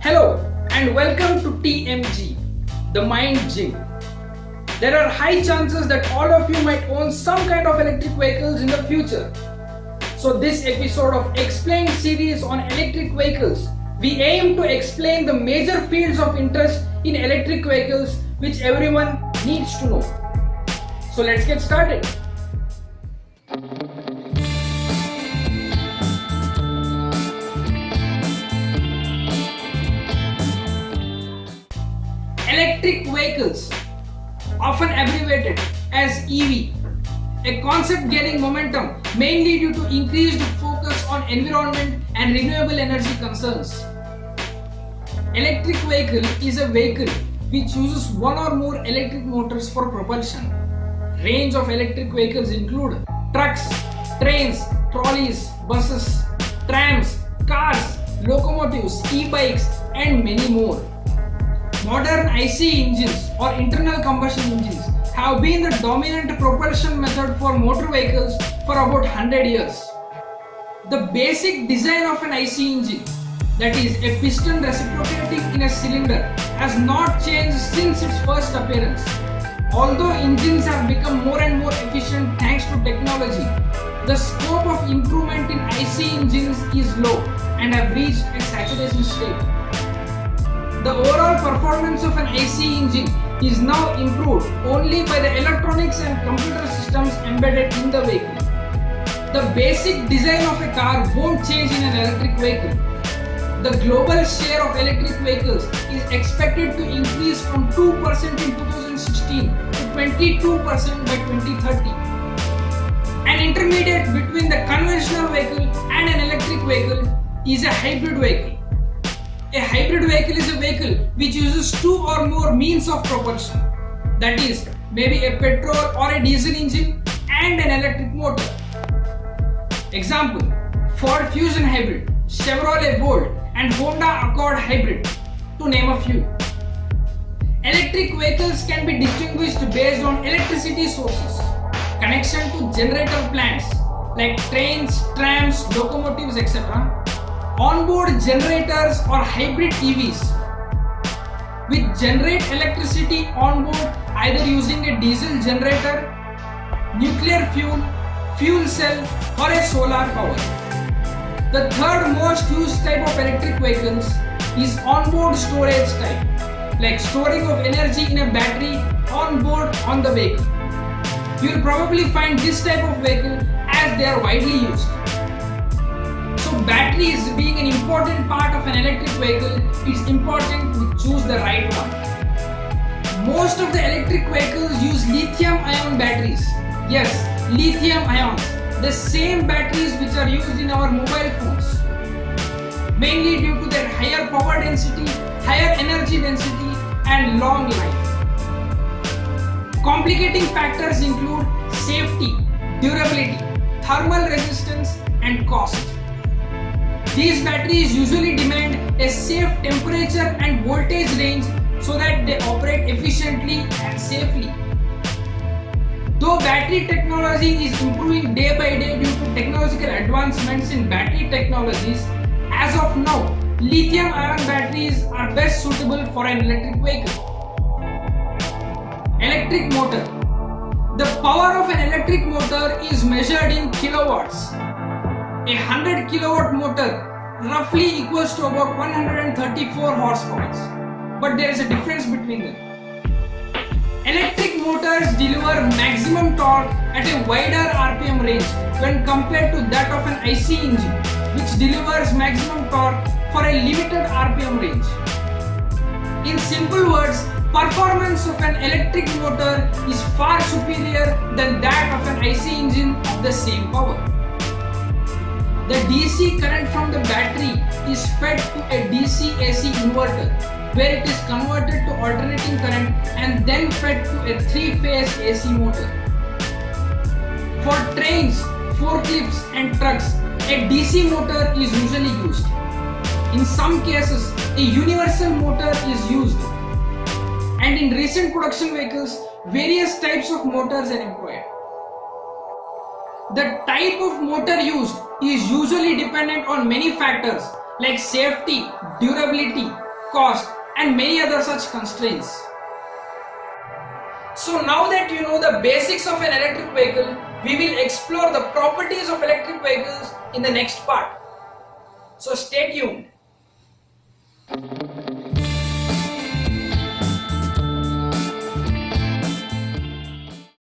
Hello and welcome to TMG, the Mind Gym. There are high chances that all of you might own some kind of electric vehicles in the future. So this episode of Explained series on electric vehicles, we aim to explain the major fields of interest in electric vehicles which everyone needs to know. So let's get started. Electric vehicles, often abbreviated as EV, a concept gaining momentum mainly due to increased focus on environment and renewable energy concerns. Electric vehicle is a vehicle which uses one or more electric motors for propulsion. Range of electric vehicles include trucks, trains, trolleys, buses, trams, cars, locomotives, e-bikes and many more. Modern IC engines or internal combustion engines have been the dominant propulsion method for motor vehicles for about 100 years. The basic design of an IC engine, that is a piston reciprocating in a cylinder, has not changed since its first appearance. Although engines have become more and more efficient thanks to technology, the scope of improvement in IC engines is low and have reached a saturation state. The overall performance of an IC engine is now improved only by the electronics and computer systems embedded in the vehicle. The basic design of a car won't change in an electric vehicle. The global share of electric vehicles is expected to increase from 2% in 2016 to 22% by 2030. An intermediate between the conventional vehicle and an electric vehicle is a hybrid vehicle. A hybrid vehicle is a vehicle which uses two or more means of propulsion, that is, maybe a petrol or a diesel engine and an electric motor. Example: Ford Fusion Hybrid, Chevrolet Volt and Honda Accord Hybrid, to name a few. Electric vehicles can be distinguished based on electricity sources, connection to generator plants like trains, trams, locomotives, etc., onboard generators or hybrid EVs, which generate electricity on board either using a diesel generator, nuclear fuel, fuel cell or a solar power. The third most used type of electric vehicles is onboard storage type, like storing of energy in a battery on board on the vehicle. You will probably find this type of vehicle as they are widely used. Batteries being an important part of an electric vehicle, it's important to choose the right one. Most of the electric vehicles use lithium-ion batteries. Yes, lithium ions, the same batteries which are used in our mobile phones, mainly due to their higher power density, higher energy density and long life. Complicating factors include safety, durability, thermal resistance and cost. These batteries usually demand a safe temperature and voltage range so that they operate efficiently and safely. Though battery technology is improving day by day due to technological advancements in battery technologies, as of now, lithium-ion batteries are best suitable for an electric vehicle. Electric motor. The power of an electric motor is measured in kilowatts. A 100 kilowatt motor roughly equals to about 134 horsepower, but there is a difference between them. Electric motors deliver maximum torque at a wider RPM range when compared to that of an IC engine, which delivers maximum torque for a limited RPM range. In simple words, performance of an electric motor is far superior than that of an IC engine of the same power. The DC current from the battery is fed to a DC-AC inverter, where it is converted to alternating current and then fed to a 3-phase AC motor. For trains, forklifts and trucks, a DC motor is usually used. In some cases, a universal motor is used. And in recent production vehicles, various types of motors are employed. The type of motor used is usually dependent on many factors like safety, durability, cost, and many other such constraints. So now that you know the basics of an electric vehicle, we will explore the properties of electric vehicles in the next part. So stay tuned.